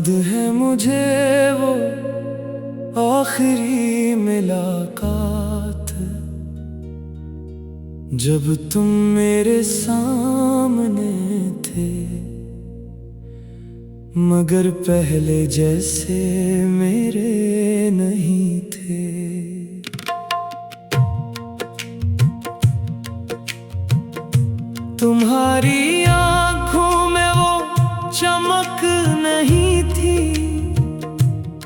याद है मुझे वो आखिरी मुलाकात, जब तुम मेरे सामने थे, मगर पहले जैसे मेरे नहीं थे। तुम्हारी आंखों में वो चमक नहीं थी,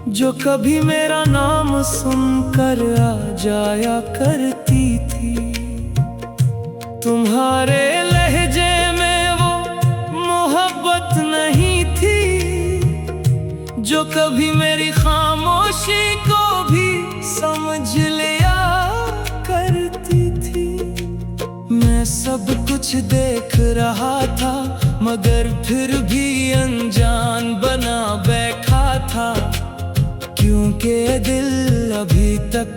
जो कभी मेरा नाम सुनकर आ जाया करती थी। तुम्हारे लहजे में वो मोहब्बत नहीं थी, जो कभी मेरी खामोशी को भी समझ लिया करती थी। मैं सब कुछ देख रहा था, मगर फिर भी अनजान बना बैठा था, क्योंकि दिल अभी तक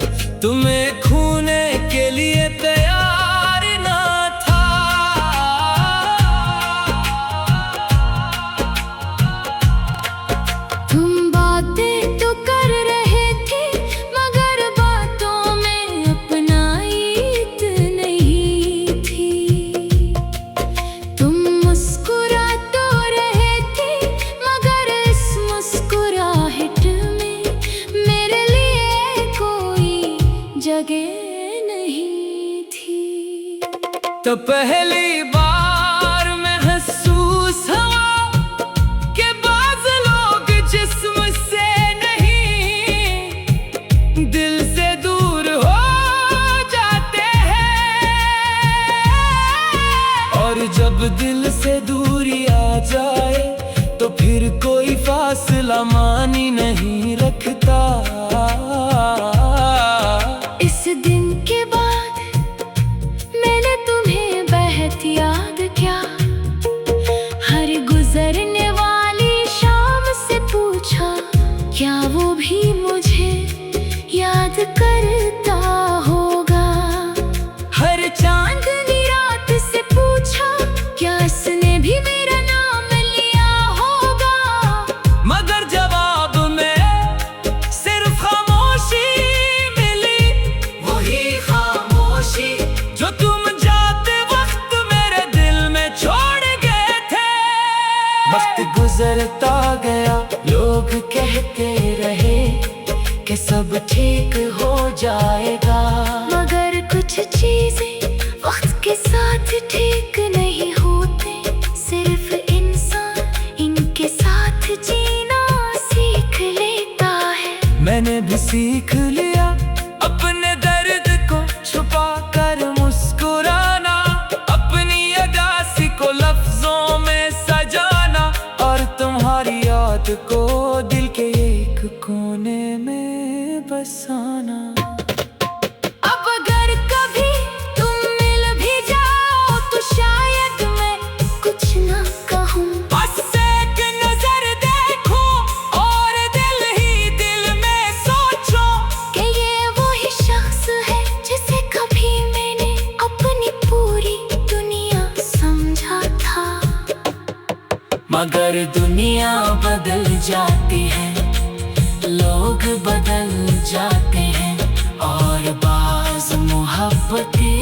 तुम्हें खोने के लिए तैयार ना था। तुम बातें तो कर रहे थे, मगर बातों में अपनाइत नहीं थी। तुम मुस्कुरा तो रहे थे, मगर इस मुस्कुराहट में मेरे लिए कोई जगह नहीं थी। तो पहली बार महसूस हुआ कि बाज़ लोग जिस्म से नहीं, दिल से दूर हो जाते हैं। और जब दिल से दूरी आ जाए, तो फिर कोई फासला मानी नहीं रखता। इस दिन के बाद मैंने तुम्हें बेहद याद किया। हर गुजरने वाली शाम से पूछा, क्या वो भी मुझे याद करता होगा। हर चांदनी रात से पूछा, क्या इसने भी मेरा नाम लिया होगा। मगर जवाब में सिर्फ खामोशी मिली, वही खामोशी जो तुम जाते वक्त मेरे दिल में छोड़ गए थे। वक्त गुजरता गया, लोग कहते रहे कि सब ठीक हो जाएगा, मगर कुछ चीजें वक्त के साथ ठीक नहीं होते। सिर्फ इंसान इनके साथ जीना सीख लेता है। मैंने भी सीख लिया अपने दर्द को छुपा कर मुस्कुराना, अपनी अदासी को लफ्जों में सजाना, और तुम्हारी याद को दिल के एक कोने में बसाना। अब अगर कभी तुम मिल भी जाओ, तो शायद मैं कुछ ना कहूँ। बस एक नजर देखो और दिल ही दिल में सोचो कि ये वही शख्स है जिसे कभी मैंने अपनी पूरी दुनिया समझा था। मगर दुनिया बदल जाती है, लोग बदल जाते हैं, और बाज़ मोहब्बतें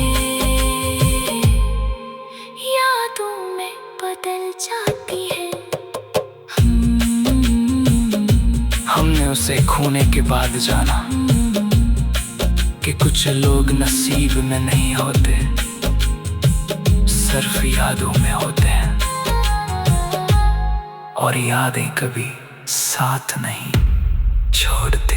यादों में बदल जाती है। हमने उसे खोने के बाद जाना कि कुछ लोग नसीब में नहीं होते, सिर्फ यादों में होते हैं, और यादें कभी साथ नहीं छोड़ते।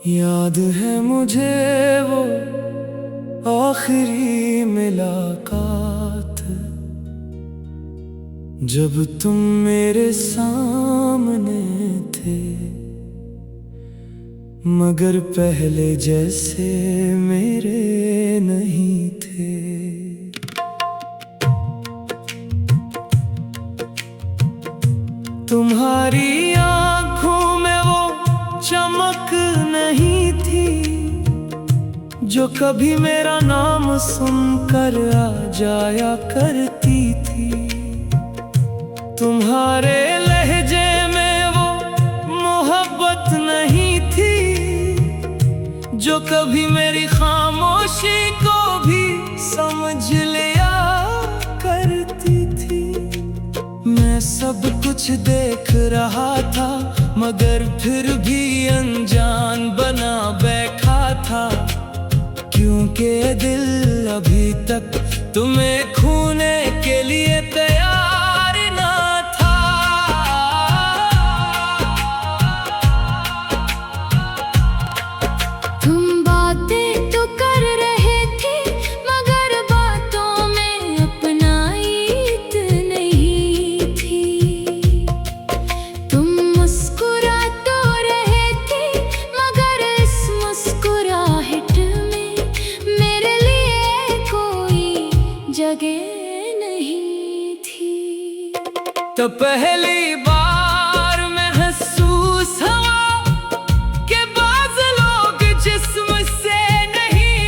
याद है मुझे वो आखिरी मुलाकात, जब तुम मेरे सामने थे, मगर पहले जैसे मेरे नहीं थे। तुम्हारी आंखों में वो चमक नहीं थी जो कभी मेरा नाम सुनकर आ जाया करती थी। तुम्हारे लहजे में वो मोहब्बत नहीं थी जो कभी मेरी खामोशी को भी समझ लिया करती थी। मैं सब कुछ देख रहा था मगर फिर भी अनजान बना बैठा था, क्योंकि दिल अभी तक तुम्हें खोने के लिए तैयार ना था। तुम बातें तो कर रहे थे मगर बातों में अपनाइत नहीं थी। तुम मुस्कुरा तो रहे थे मगर इस मुस्कुराहट में मेरे लिए कोई जगह नहीं थी। तो पहली बार महसूस हुआ कि बाज़ लोग जिस्म से नहीं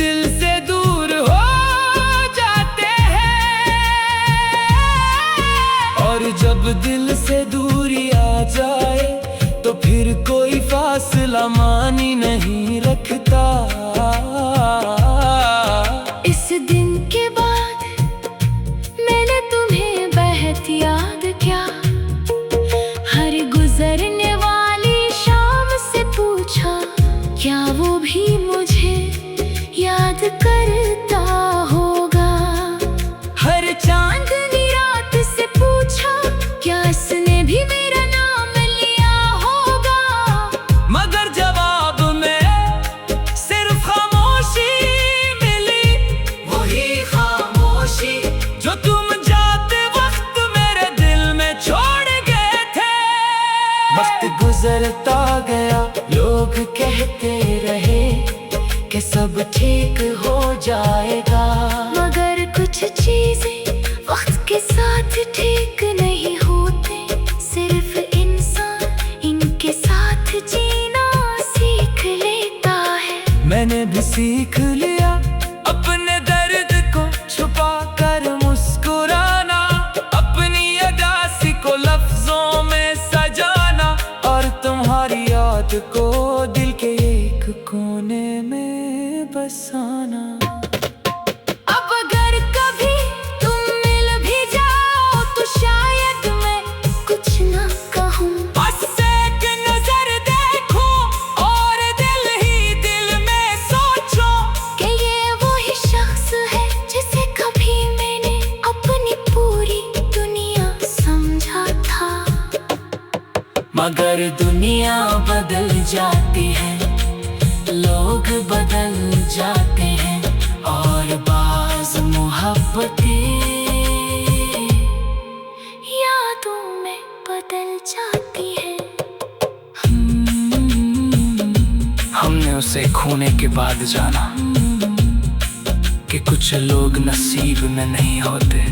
दिल से दूर हो जाते हैं, और जब दिल से दूरी आ जाए तो फिर कोई फासला मानी नहीं रखता। इस दिन के बाद मैंने तुम्हें बहुत याद किया। हर गुजरने वाली शाम से पूछा क्या वो भी मुझे याद करता होगा। हर चांदनी रात से पूछा क्या इसने भी मेरा नाम लिया होगा। मगर जवाब में सिर्फ खामोशी मिली, वही खामोशी जो तुम जाते वक्त मेरे दिल में छोड़ गए थे। वक्त गुजरता गया, लोग कहते रहे कि सब ठीक हो जाएगा, मगर कुछ चीजें वक्त के साथ ठीक नहीं होते। सिर्फ इंसान इनके साथ जीना सीख लेता है। मैंने भी सीख लिया अपने दर्द को छुपा कर मुस्कुराना, अपनी अदासी को लफ्जों में सजाना, और तुम्हारी याद को दिल के एक कोने में बसाना। अब अगर कभी तुम मिल भी जाओ तो शायद मैं कुछ ना कहूँ। बस एक नजर देखो और दिल ही दिल में सोचो कि ये वही शख्स है जिसे कभी मैंने अपनी पूरी दुनिया समझा था। मगर दुनिया बदल जाती है, लोग बदल जाते हैं, और बाज़ मोहब्बतें यादों में बदल जाती है। हमने उसे खोने के बाद जाना कि कुछ लोग नसीब में नहीं होते,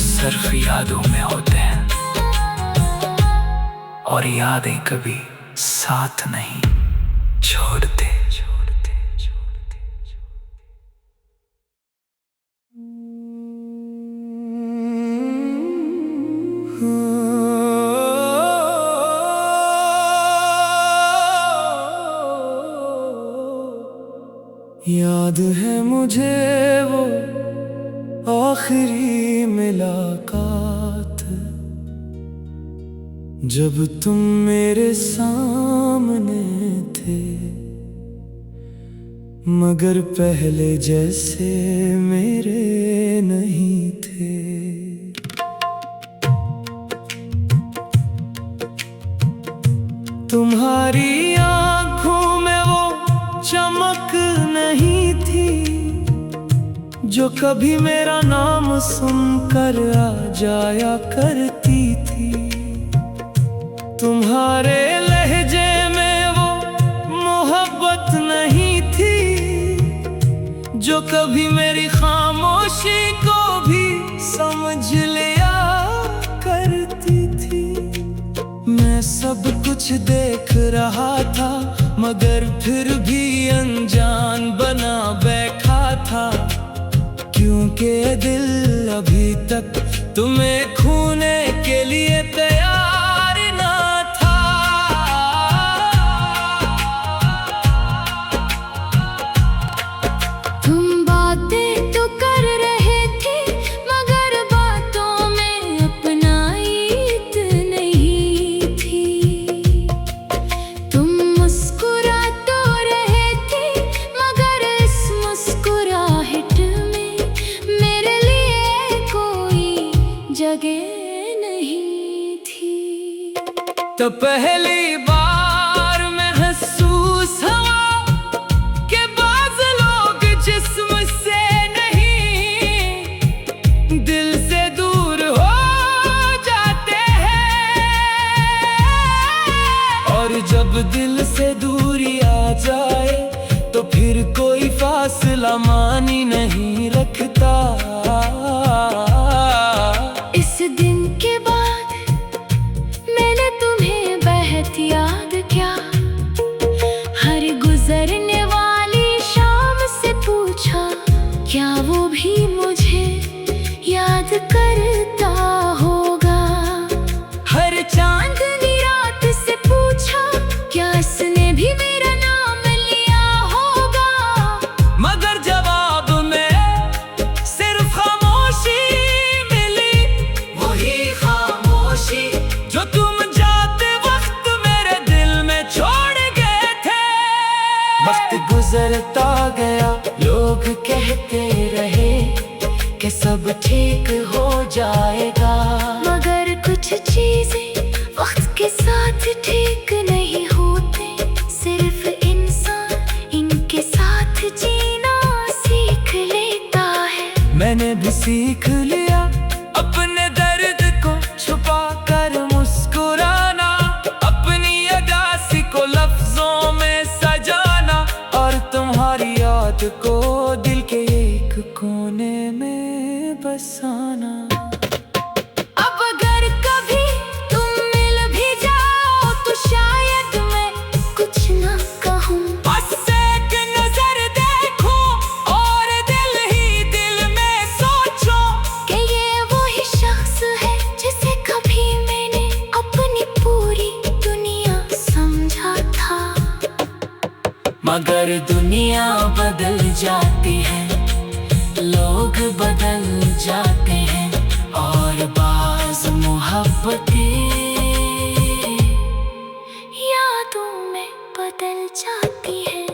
सिर्फ यादों में होते हैं, और यादें कभी साथ नहीं छोड़ते। याद है मुझे वो आखिरी मुलाकात, जब तुम मेरे सामने थे, मगर पहले जैसे मेरे नहीं थे। तुम्हारी आंखों में वो चमक नहीं थी जो कभी मेरा नाम सुनकर आ जाया करती थी। तुम्हारे लहजे में वो मोहब्बत नहीं थी जो कभी मेरी खामोशी को भी समझ लिया मैं सब कुछ देख रहा था, मगर फिर भी अनजान बना बैठा था, क्योंकि दिल अभी तक तुम्हें खोने के लिए तैयार ना था। तुम बातें तो कर रहे थे, मगर बातों में अपनाइत नहीं थी। तुम मुस्कुरा तो रहे थे, मगर इस मुस्कुराहट में मेरे लिए कोई जगह नहीं थी। तो पहली बार महसूस हुआ कि बाज़ लोग जिस्म से नहीं, दिल से दूर हो जाते हैं। और जब दिल से दूरी आ जाए तो फिर कोई फासला मानी नहीं रखता। इस दिन के बाद मैंने तुम्हें बहुत याद किया। हर गुजरने वाली शाम से पूछा, क्या वो भी मुझे याद करता होगा। हर चांदनी रात से पूछा, क्या इसने भी मेरा नाम लिया होगा। मगर जवाब में सिर्फ खामोशी मिली, वही खामोशी जो तुम जाते वक्त मेरे दिल में छोड़ गए थे। वक्त गुजरता गया, लोग कहते रहे कि सब ठीक हो जाएगा, मगर कुछ चीजें वक्त के साथ ठीक नहीं होते। सिर्फ इंसान इनके साथ जीना सीख लेता है। मैंने भी सीख लिया अपने दर्द को छुपा कर मुस्कुराना, अपनी अदासी को लफ्जों में सजाना, और तुम्हारी याद को दिल के एक कोने में बसाना। अब अगर कभी तुम मिल भी जाओ तो शायद मैं कुछ न कहूँ। बस एक नजर देखो और दिल ही दिल में सोचो कि ये वही शख्स है जिसे कभी मैंने अपनी पूरी दुनिया समझा था। मगर दुनिया बदल जाती है, लोग बदल जाते हैं, और बाज़ मोहब्बतें यादों में बदल जाती है।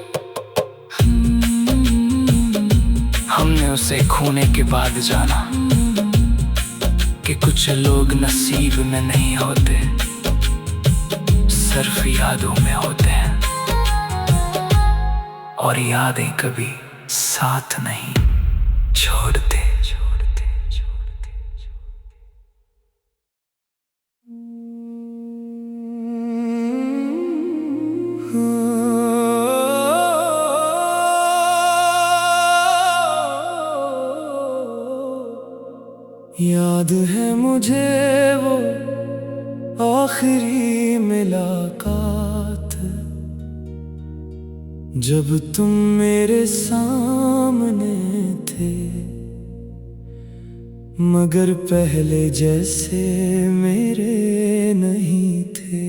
हमने उसे खोने के बाद जाना कि कुछ लोग नसीब में नहीं होते, सिर्फ यादों में होते हैं, और यादें कभी साथ नहीं छोड़ते। याद है मुझे वो आखिरी मुलाकात, जब तुम मेरे सामने थे, मगर पहले जैसे मेरे नहीं थे।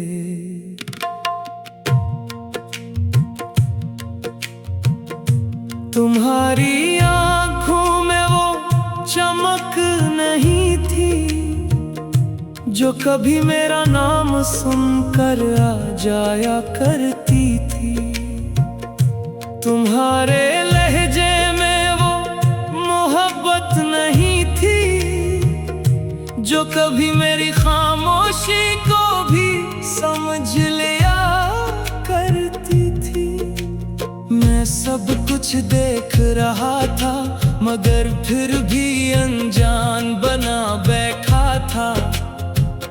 तुम्हारी आंखों में वो चमक नहीं थी, जो कभी मेरा नाम सुनकर आ जाया करती थी। तुम्हारे लहजे में वो मोहब्बत नहीं थी, जो कभी मेरी खामोशी को भी समझ लिया करती थी। मैं सब कुछ देख रहा था, मगर फिर भी अनजान बना बैठा था,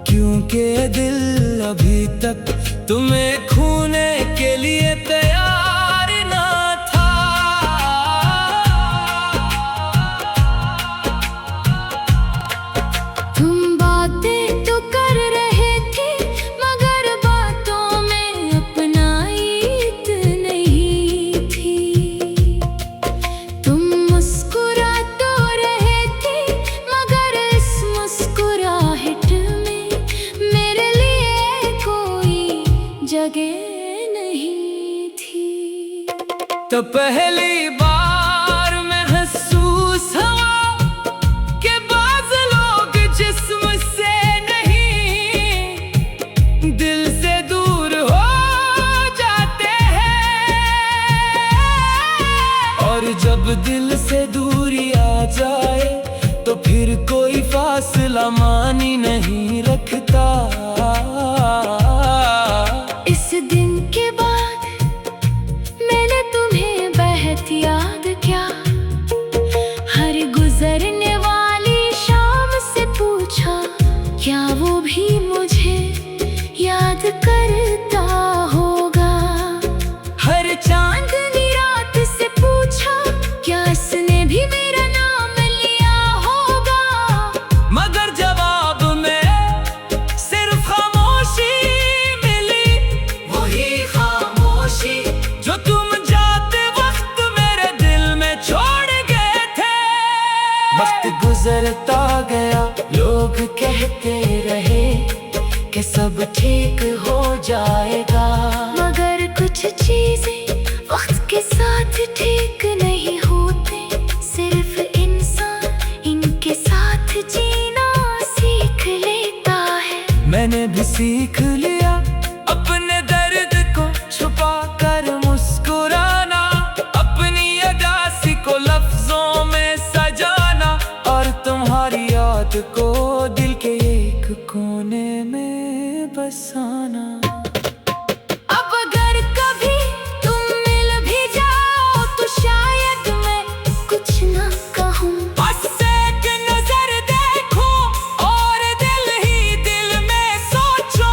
क्योंकि दिल अभी तक तुम्हें खोने के लिए तैयार ना था। तुम बातें तो कर रहे थे, मगर तो पहली बार महसूस हुआ कि बाज़ लोग जिस्म से नहीं दिल से दूर हो जाते हैं। और जब दिल से दूरी आ जाए तो फिर कोई फासला मानी नहीं रखता। इस दिन के बाद मैंने तुम्हें बेहद याद किया। हर गुजरने वाली शाम से पूछा, क्या वो भी मुझे याद करता होगा। हर चांदनी रात से पूछा, क्या इसने भी मेरा नाम लिया होगा। मगर जवाब में सिर्फ खामोशी मिली, वही खामोशी जो तुम जाते वक्त मेरे दिल में छोड़ गए थे। वक्त गुजरता गया, लोग कहते रहे कि सब ठीक हो जाएगा। मगर कुछ चीजें वक्त के साथ ठीक नहीं होते। सिर्फ इंसान इनके साथ जीना सीख लेता है। मैंने भी सीख लिया अपने दर्द को छुपा कर मुस्कुराना, अपनी अदासी को लफ्जों में सजाना, और तुम्हारी याद को दिल के एक कोने में बसाना। अब अगर कभी तुम मिल भी जाओ तो शायद मैं कुछ ना कहूँ। बस एक नजर देखो और दिल ही दिल में सोचो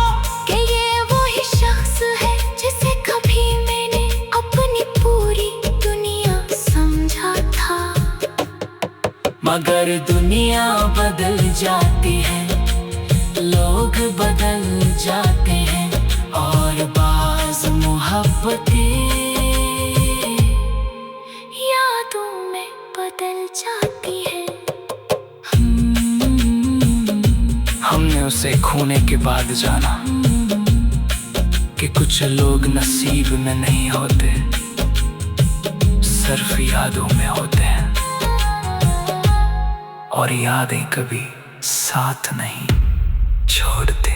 कि ये वही शख्स है जिसे कभी मैंने अपनी पूरी दुनिया समझा था। मगर दुनिया बदल जाती है, लोग बदल जाते हैं, और बाज़ मोहब्बतें यादों में बदल जाती है। हमने उसे खोने के बाद जाना कि कुछ लोग नसीब में नहीं होते, सिर्फ यादों में होते हैं। और यादें कभी साथ नहीं छोड़ते।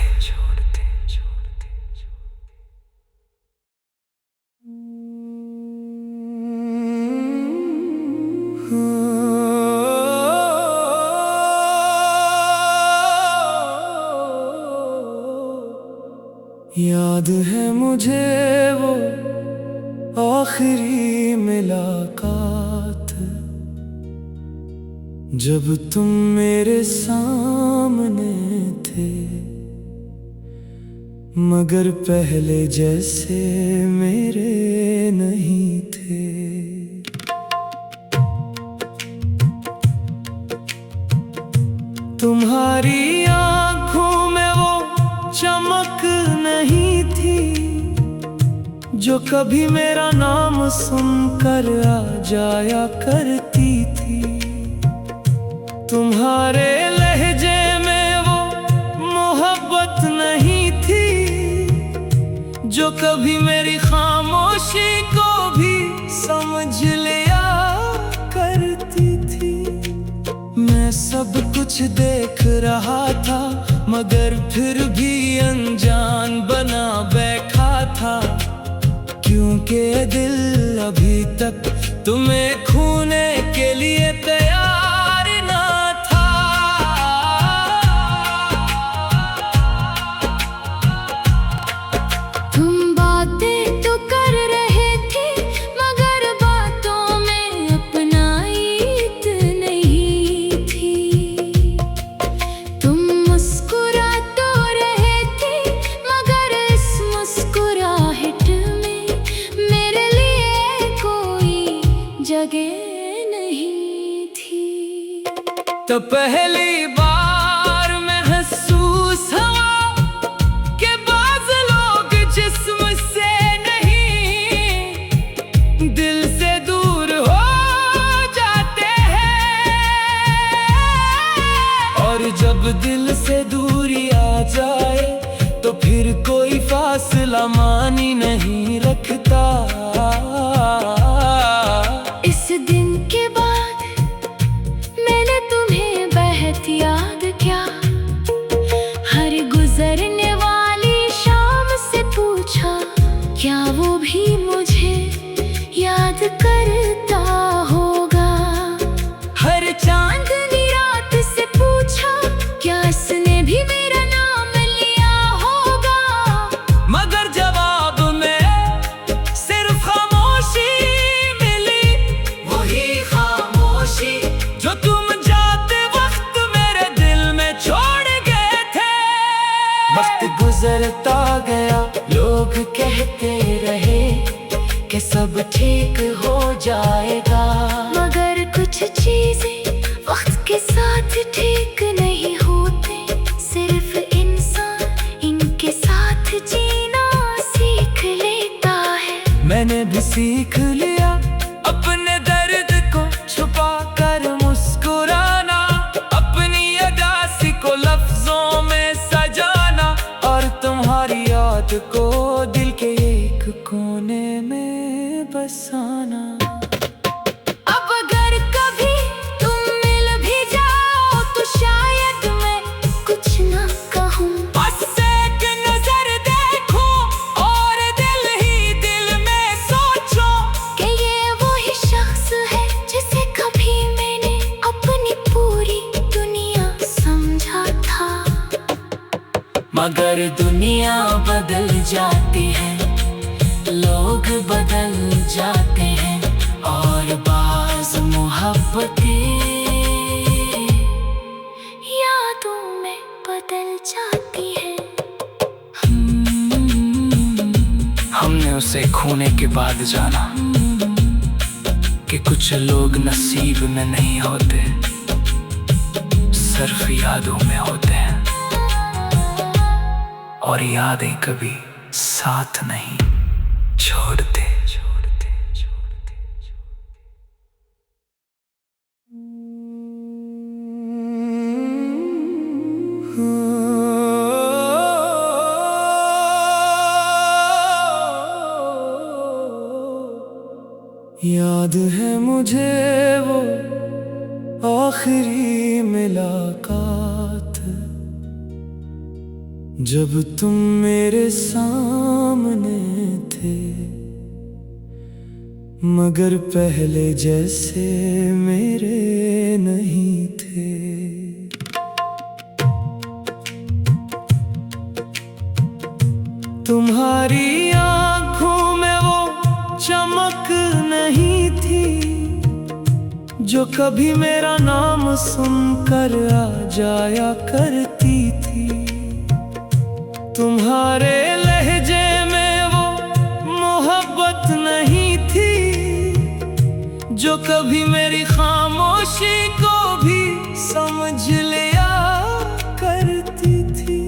याद है मुझे वो आखिरी मुलाकात, जब तुम मेरे सामने थे, मगर पहले जैसे मेरे नहीं थे। तुम्हारी आंखों में वो चमक नहीं थी जो कभी मेरा नाम सुनकर आ जाया करती थी। तुम्हारे लहजे में वो मोहब्बत नहीं थी जो कभी मेरी खामोशी को भी समझ लिया करती थी। मैं सब कुछ देख रहा था, मगर फिर भी अनजान बना बैठा था, क्योंकि दिल अभी तक तुम्हें खोने के लिए तैयार ना था। तुम बातें तो कर रहे थे, मगर बातों में अपनाइत नहीं थी। तुम मुस्कुरा तो रहे थे, मगर इस मुस्कुराहट में मेरे लिए कोई जगह नहीं थी। तो पहली बार महसूस हुआ कि बाज़ लोग जिस्म से नहीं दिल से दूर हो जाते हैं। और जब दिल से दूरी आ जाए तो फिर कोई फासला मानी नहीं रखता। गुजरता गया, लोग कहते रहे कि सब ठीक हो जाएगा। मगर कुछ चीजें वक्त के साथ ठीक नहीं होते, सिर्फ इंसान इनके साथ जीना सीख लेता है। मैंने भी सीख लिया अपने दर्द को छुपा कर मुस्कुराना, अपनी उदासी को लफ्जों में सजाना, और तुम्हारी याद को दिल के एक कोने में बसाना। अब अगर कभी तुम मिल भी जाओ तो शायद मैं कुछ ना कहूँ, बस एक नजर देखो और दिल ही दिल में सोचो कि ये वही शख्स है जिसे कभी मैंने अपनी पूरी दुनिया समझा था। मगर दुनिया बदल जाती है, लोग बदल जाते हैं, और बाज़ मोहब्बतें यादों में बदल जाती है। हमने उसे खोने के बाद जाना कि कुछ लोग नसीब में नहीं होते, सिर्फ यादों में होते हैं, और यादें कभी साथ नहीं छोड़ते। याद है मुझे वो आखिरी मुलाकात, जब तुम मेरे सामने थे, मगर पहले जैसे मेरे नहीं थे। तुम्हारी आंखों में वो चमक नहीं थी जो कभी मेरा नाम सुनकर आ जाया करती थी। तुम्हारे लहजे में वो मोहब्बत नहीं थी जो कभी मेरी खामोशी को भी समझ लिया करती थी।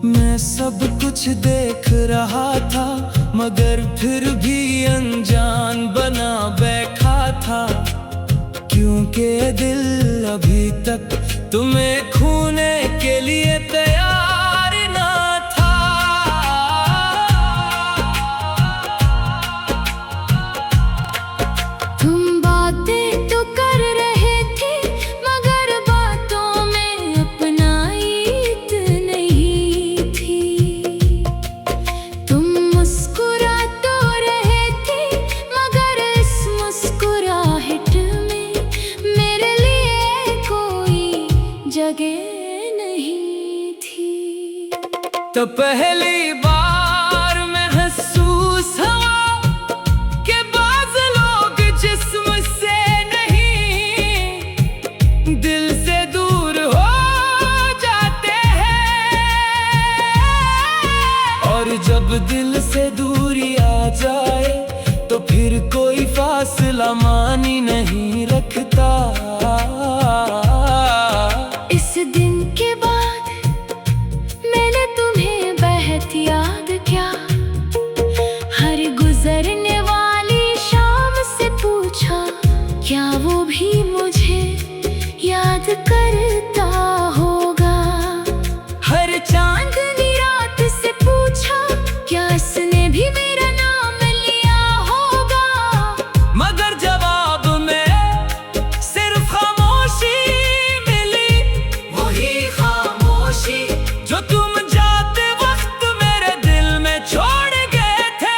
मैं सब कुछ देख रहा था, मगर फिर भी अनजान बना बैठा था, क्योंकि दिल अभी तक तुम्हें खोने के लिए तैयार ना था। तुम बातें तो कर रहे थे, मगर बातों में अपनाइत नहीं थी। तुम मुस्कुरा तो रहे थे, मगर इस मुस्कुराहट में मेरे लिए कोई जगह नहीं थी। तो पहली बार महसूस हुआ कि बाज़ लोग जिस्म से नहीं, दिल से दूर हो जाते हैं, और जब दिल से दूरी आ जाए तो फिर कोई फासला मानी नहीं रखता। इस दिन के बाद मैंने तुम्हें बहुत याद किया, हर गुजरने वाली शाम से पूछा, क्या वो भी मुझे याद करता होगा। हर चांदनी रात से पूछा, क्या इसने भी मेरा नाम लिया होगा। मगर जवाब में सिर्फ खामोशी मिली, वही खामोशी जो तुम जाते वक्त मेरे दिल में छोड़ गए थे।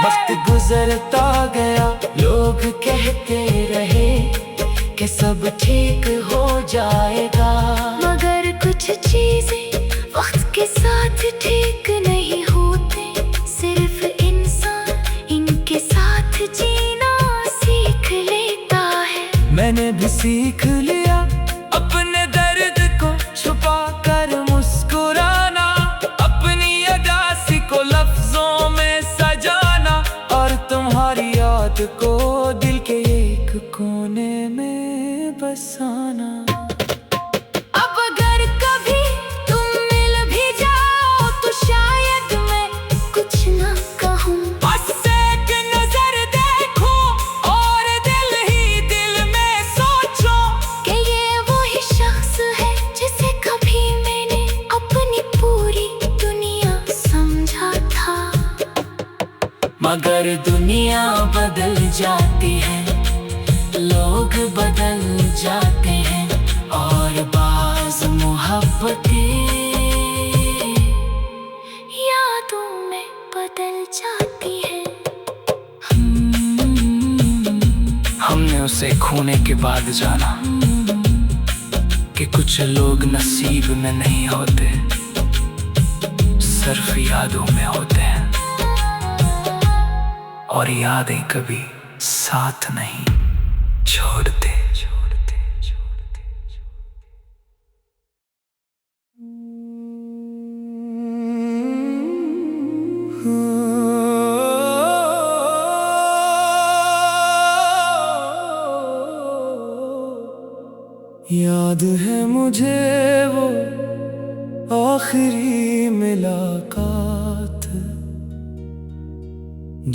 वक्त गुजरता गया, लोग कहते रहे कि सब ठीक हो जाएगा, मगर कुछ चीजें वक्त के साथ ठीक नहीं होते, सिर्फ इंसान इनके साथ जीना सीख लेता है। मैंने भी सीख लिया अपने दर्द को छुपा कर मुस्कुराना, बात को दिल के एक कोने में बसाना। अब अगर कभी तुम मिल भी जाओ तो शायद मैं कुछ ना कहूँ। बस एक नजर देखो और दिल ही दिल में सोचो कि ये वही शख्स है जिसे कभी मैंने अपनी पूरी दुनिया समझा था। मगर दुनिया बदल जाती है, लोग बदल जाते हैं और बाज़ मोहब्बतें यादों में बदल जाती है। हमने उसे खोने के बाद जाना कि कुछ लोग नसीब में नहीं होते, सिर्फ यादों में होते हैं, और यादें कभी साथ नहीं छोड़ते। याद है मुझे वो आखिरी मुलाकात,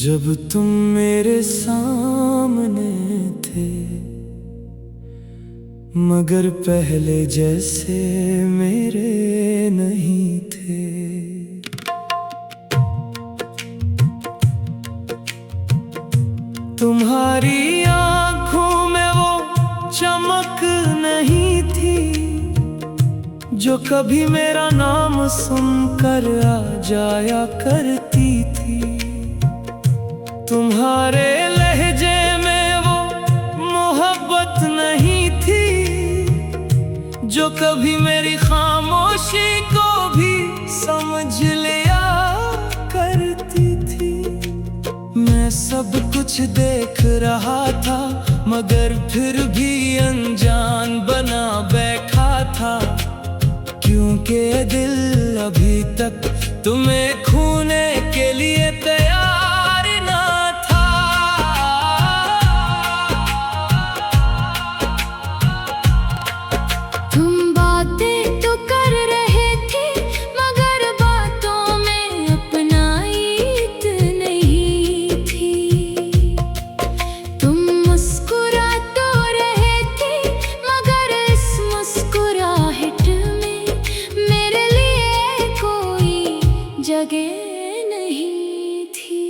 जब तुम मेरे सामने थे, मगर पहले जैसे मेरे नहीं थे। तुम्हारी आंखों में वो चमक नहीं थी जो कभी मेरा नाम सुनकर आ जाया करती थी। तुम्हारे लहजे में वो मोहब्बत नहीं थी जो कभी मेरी खामोशी को भी समझ लिया करती थी। मैं सब कुछ देख रहा था मगर फिर भी अनजान बना बैठा था, क्योंकि दिल अभी तक तुम्हें खोने के लिए तैयार ना था। तुम बातें तो कर रहे थे मगर बातों में अपनाइत नहीं थी। तुम मुस्कुरा तो रहे थे मगर इस मुस्कुराहट में मेरे लिए कोई जगह नहीं थी।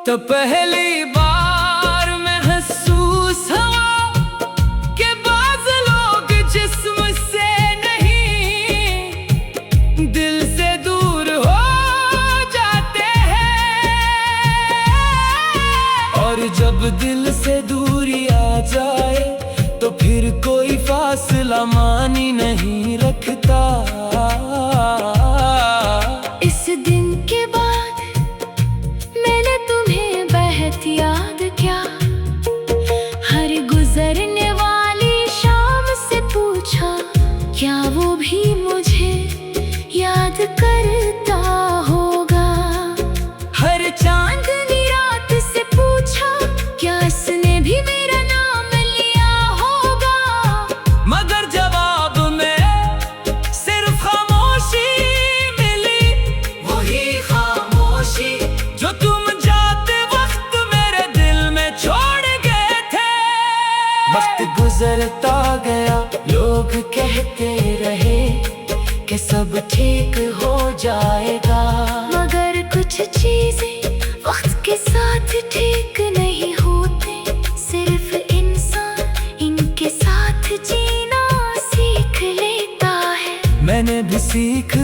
तो पहली बार महसूस हुआ कि बाज़ लोग जिस्म से नहीं दिल से दूर हो जाते हैं, और जब दिल से दूरी आ जाए तो फिर कोई फासला मानी नहीं रखता। इस दिन के बाद मैंने तुम्हें बहुत याद किया। हर गुजरने वाली शाम से पूछा क्या वो भी मुझे याद करता होगा। हर चांदनी रात से पूछा क्या इसने भी मेरा नाम लिया होगा। मगर जवाब में सिर्फ खामोशी मिली, वही खामोशी जो तुम जाते वक्त मेरे दिल में छोड़ गए थे। वक्त गुजरता गया, लोग कहते रहे कि सब ठीक हो जाएगा, मगर कुछ चीजें वक्त के साथ ठीक नहीं होते। सिर्फ इंसान इनके साथ जीना सीख लेता है। मैंने भी सीख